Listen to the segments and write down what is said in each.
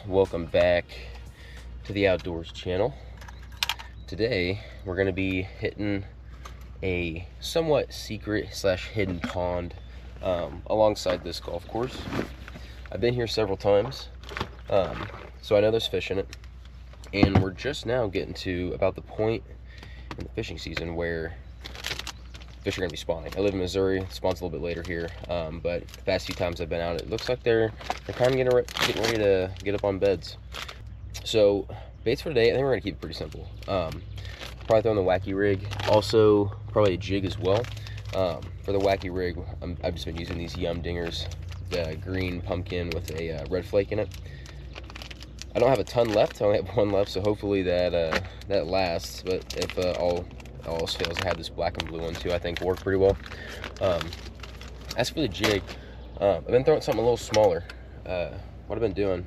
welcome back to the Outdoors channel. Today we're going to be hitting a somewhat secret slash hidden pond alongside this golf course. I've been here several times, so I know there's fish in it, and we're just now getting to about the point in the fishing season where fish are going to be spawning. I live in Missouri. It spawns a little bit later here, but the past few times I've been out, it looks like they're kind of getting ready to get up on beds. So baits for today, I think we're going to keep it pretty simple. Probably throwing the wacky rig, also probably a jig as well. For the wacky rig, I've just been using these Yum Dingers, the green pumpkin with a red flake in it. I don't have a ton left. I only have one left, so hopefully that lasts. But if all else fails, I have this black and blue one too. I think will work pretty well. As for the jig, I've been throwing something a little smaller. What I've been doing,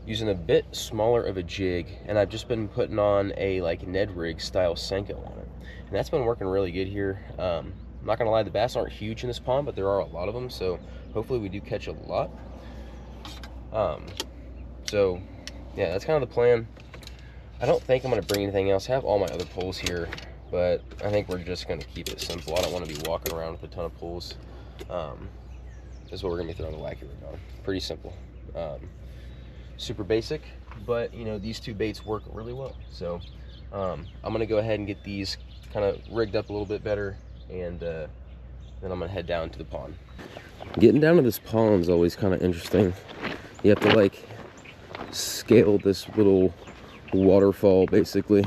using a bit smaller of a jig, and I've just been putting on a like Ned rig style Senko on it, and that's been working really good here. I'm not gonna lie, the bass aren't huge in this pond, but there are a lot of them, so hopefully we do catch a lot. So yeah, that's kind of the plan. I don't think I'm going to bring anything else. I have all my other poles here, but I think we're just going to keep it simple. I don't want to be walking around with a ton of poles. This is what we're going to be throwing the wacky rig on. Pretty simple. Super basic, but you know, these two baits work really well. So I'm going to go ahead and get these kind of rigged up a little bit better, and then I'm going to head down to the pond. Getting down to this pond is always kind of interesting. You have to like scale this little waterfall basically,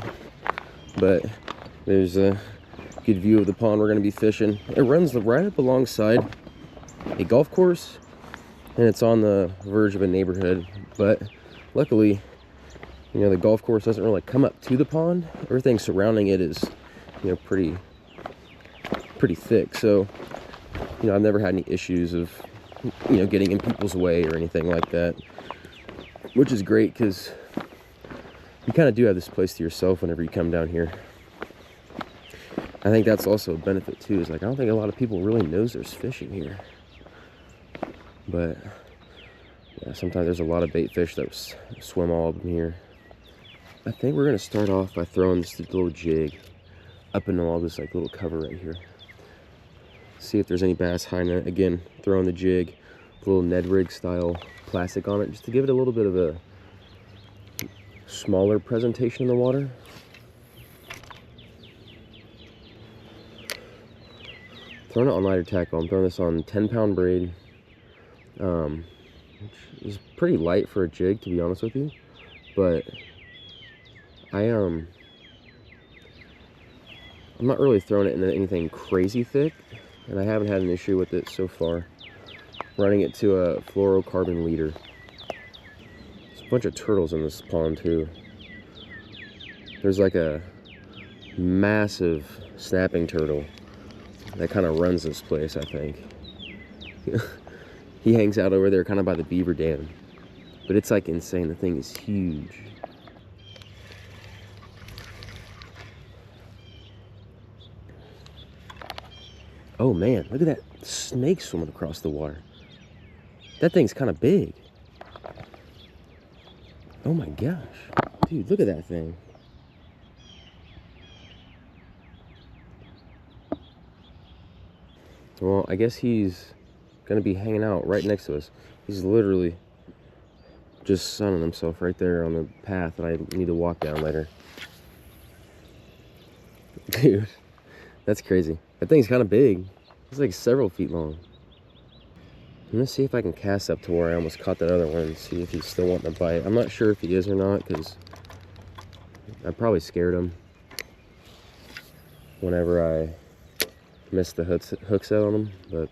but there's a good view of the pond we're going to be fishing. It runs right up alongside a golf course, and it's on the verge of a neighborhood, but luckily, you know, the golf course doesn't really come up to the pond. Everything surrounding it is, you know, pretty thick, so you know, I've never had any issues of, you know, getting in people's way or anything like that, which is great because you kind of do have this place to yourself whenever you come down here. I think that's also a benefit too, is like I don't think a lot of people really knows there's fishing here, but yeah, sometimes there's a lot of bait fish that swim all up in here. I think we're gonna start off by throwing this little jig up into all this like little cover right here. See if there's any bass hiding it. Again, throwing the jig, a little Ned rig style plastic on it, just to give it a little bit of a smaller presentation in the water. Throwing it on lighter tackle. I'm throwing this on 10-pound braid, which is pretty light for a jig, to be honest with you. But I'm not really throwing it into anything crazy thick, and I haven't had an issue with it so far. Running it to a fluorocarbon leader. A bunch of turtles in this pond too. There's like a massive snapping turtle that kind of runs this place, I think. He hangs out over there kind of by the beaver dam, but it's like insane. The thing is huge. Oh man, look at that snake swimming across the water. That thing's kind of big. Oh my gosh, dude, look at that thing. Well, I guess he's gonna be hanging out right next to us. He's literally just sunning himself right there on the path that I need to walk down later. Dude, that's crazy. That thing's kind of big. It's like several feet long. I'm gonna see if I can cast up to where I almost caught that other one and see if he's still wanting to bite. I'm not sure if he is or not, because I probably scared him whenever I missed the hooks out on him, but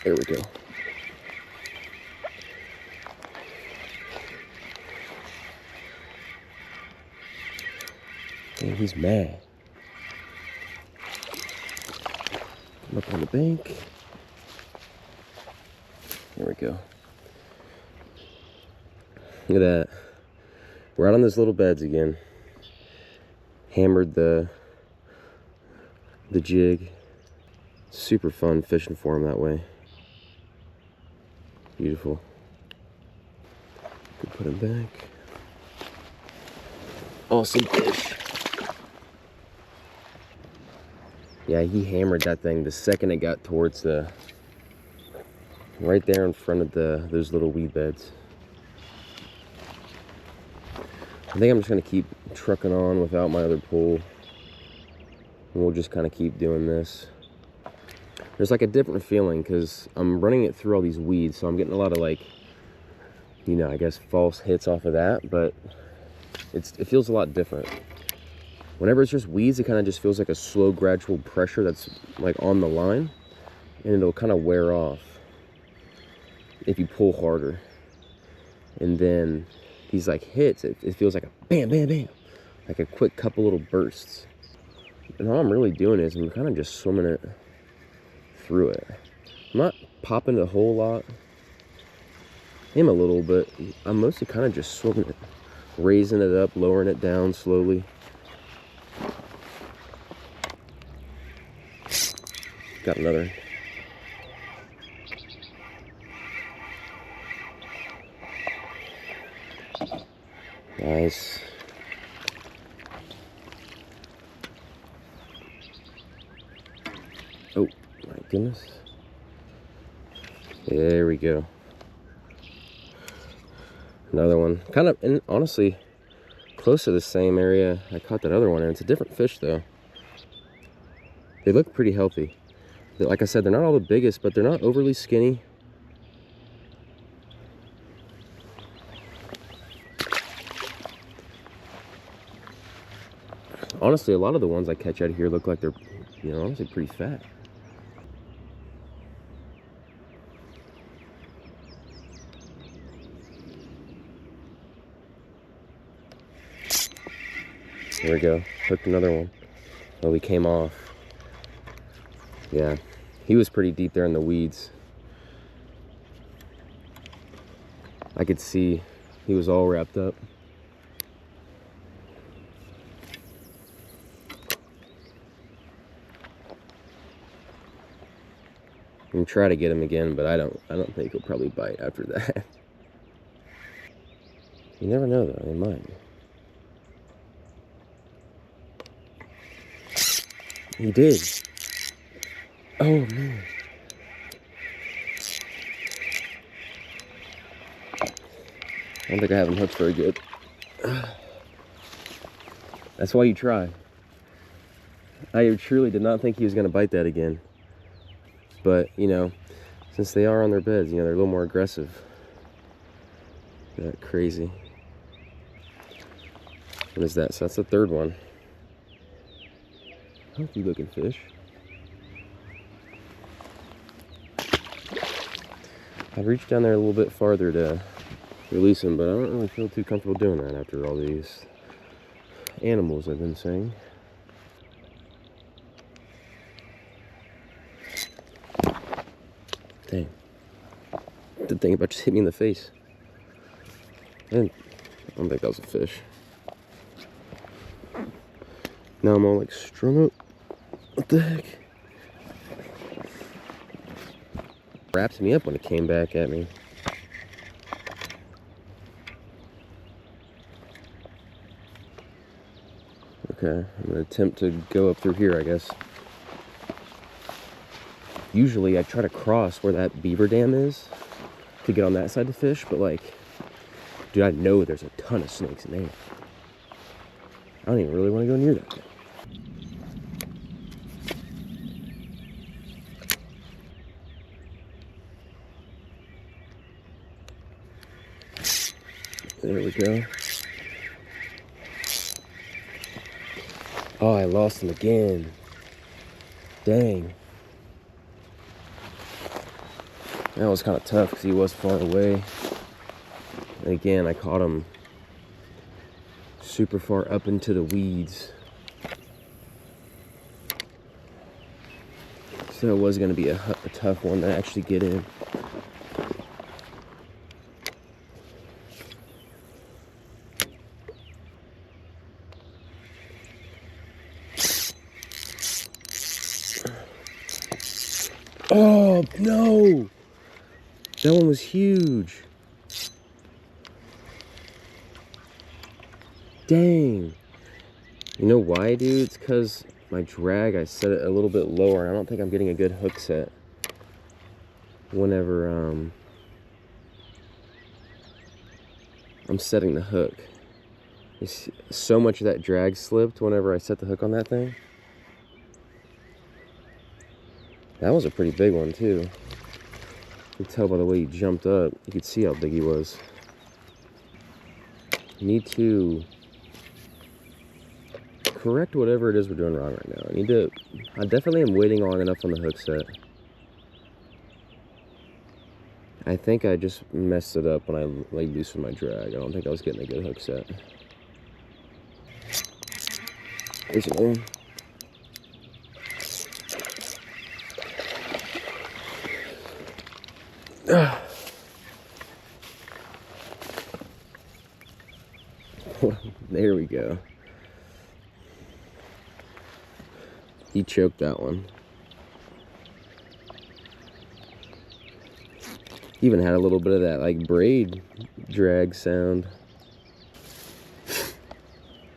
there we go. And he's mad. Come up on the bank. There we go. Look at that. We're out on those little beds again. Hammered the jig. Super fun fishing for them that way. Beautiful. Could put him back. Awesome fish. Yeah, he hammered that thing the second it got towards the, right there in front of those little weed beds. I think I'm just gonna keep trucking on without my other pole. And we'll just kind of keep doing this. There's like a different feeling because I'm running it through all these weeds, so I'm getting a lot of like, you know, I guess false hits off of that, but it feels a lot different. Whenever it's just weeds, it kind of just feels like a slow, gradual pressure that's like on the line, and it'll kind of wear off if you pull harder. And then these like hits, it feels like a bam, bam, bam, like a quick couple little bursts. And all I'm really doing is I'm kind of just swimming it through it. I'm not popping it a whole lot. I am a little, but I'm mostly kind of just swimming it, raising it up, lowering it down slowly. Got another. Nice. Oh my goodness. There we go. Another one. Kind of, and honestly, close to the same area I caught that other one in. It's a different fish though. They look pretty healthy. Like I said, they're not all the biggest, but they're not overly skinny. Honestly, a lot of the ones I catch out of here look like they're, you know, honestly pretty fat. There we go. Hooked another one. Oh, he came off. Yeah, he was pretty deep there in the weeds. I could see he was all wrapped up. I'm gonna try to get him again, but I don't think he'll probably bite after that. You never know though, he might. He did. Oh man. I don't think I have him hooked very good. That's why you try. I truly did not think he was gonna bite that again. But, you know, since they are on their beds, you know, they're a little more aggressive. That crazy. What is that? So that's the third one. Healthy looking fish. I've reached down there a little bit farther to release him, but I don't really feel too comfortable doing that after all these animals I've been seeing. Dang. The thing about just hit me in the face. I don't think that was a fish. Now I'm all like strung up. What the heck? Wrapped me up when it came back at me. Okay, I'm gonna attempt to go up through here, I guess. Usually I try to cross where that beaver dam is to get on that side to fish, but like, dude, I know there's a ton of snakes in there. I don't even really want to go near that thing. There we go. Oh, I lost him again. Dang. That was kind of tough because he was far away. And again, I caught him super far up into the weeds. So it was going to be a tough one to actually get in. Oh, no. That one was huge. Dang. You know why, dude? It's because my drag, I set it a little bit lower. I don't think I'm getting a good hook set whenever I'm setting the hook. So much of that drag slipped whenever I set the hook on that thing. That was a pretty big one too. You can tell by the way he jumped up. You could see how big he was. Need to correct whatever it is we're doing wrong right now. I definitely am waiting long enough on the hook set. I think I just messed it up when I laid loose with my drag. I don't think I was getting a good hook set. Here's another one. There we go. He choked that one. Even had a little bit of that like braid drag sound.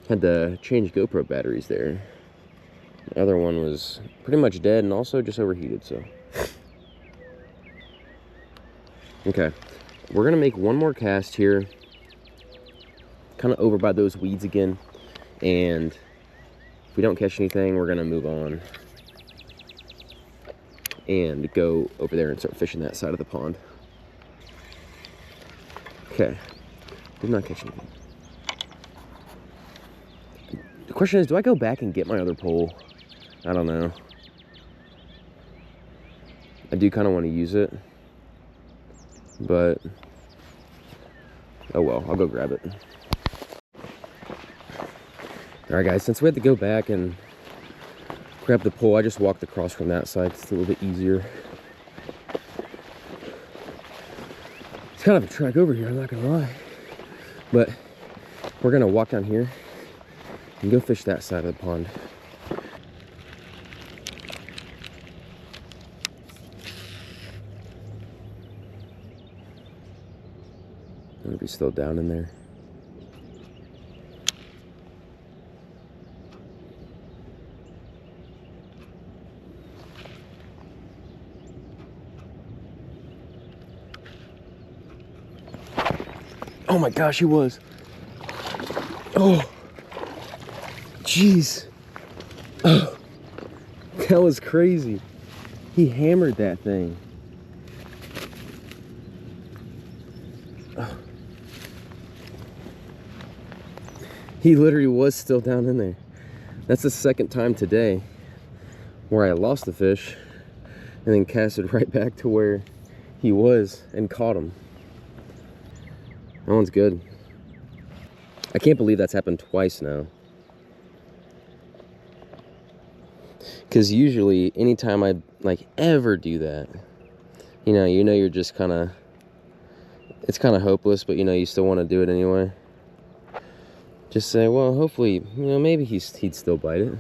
Had to change GoPro batteries there. The other one was pretty much dead and also just overheated, so. Okay, we're gonna make one more cast here, kind of over by those weeds again, and if we don't catch anything, we're gonna move on and go over there and start fishing that side of the pond. Okay, did not catch anything. The question is, do I go back and get my other pole? I don't know. I do kind of want to use it, but oh well, I'll go grab it. All right, guys, since we had to go back and grab the pole, I just walked across from that side. It's a little bit easier. It's kind of a trek over here, I'm not gonna lie. But we're gonna walk down here and go fish that side of the pond. Maybe he's still down in there. Oh my gosh, he was. Oh, jeez. Oh, that was crazy. He hammered that thing. Oh. He literally was still down in there. That's the second time today where I lost the fish and then casted right back to where he was and caught him. That one's good. I can't believe that's happened twice now. Because usually, anytime I like ever do that, you know you're just kind of, it's kind of hopeless, but you still want to do it anyway. Just say, well, hopefully, maybe he'd still bite it.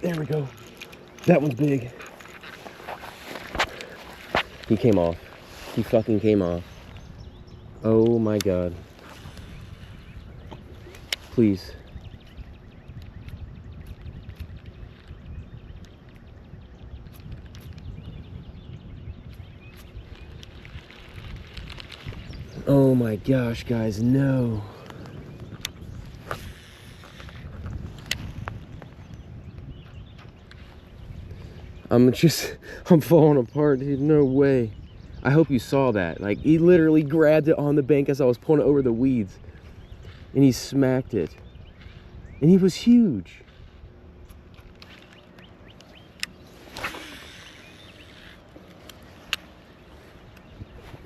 There we go. That one's big. He came off. He fucking came off. Oh my god. Please. Oh my gosh, guys, no. I'm falling apart, dude. No way. I hope you saw that. Like, he literally grabbed it on the bank as I was pulling it over the weeds. And he smacked it. And he was huge.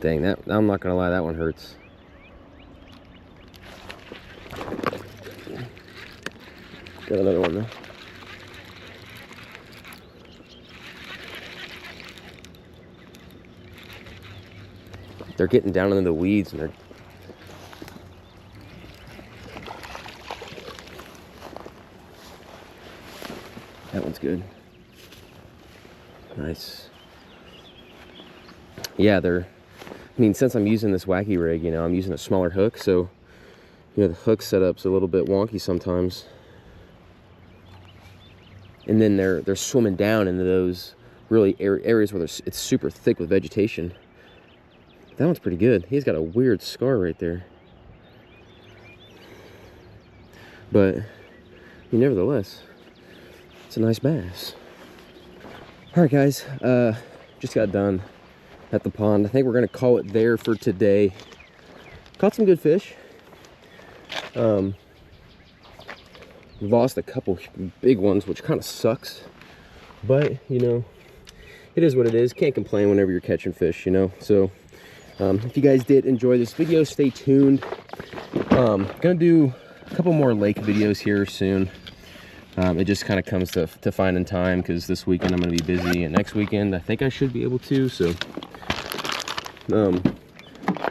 Dang, I'm not gonna lie, that one hurts. Got another one though. They're getting down into the weeds and That one's good. Nice. Yeah, I mean, since I'm using this wacky rig, you know, I'm using a smaller hook, so, you know, the hook setup's a little bit wonky sometimes. And then they're swimming down into those really areas where it's super thick with vegetation. That one's pretty good. He's got a weird scar right there. But nevertheless, it's a nice bass. All right, guys, just got done at the pond. I think we're gonna call it there for today. Caught some good fish. We've lost a couple big ones, which kind of sucks, but you know, it is what it is. Can't complain whenever you're catching fish, you know. So if you guys did enjoy this video, stay tuned. Gonna do a couple more lake videos here soon. It just kind of comes to finding time, because this weekend I'm going to be busy, and next weekend I think I should be able to. So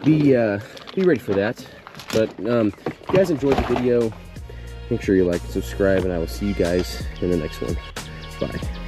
be ready for that. But if you guys enjoyed the video, make sure you like and subscribe, and I will see you guys in the next one. Bye.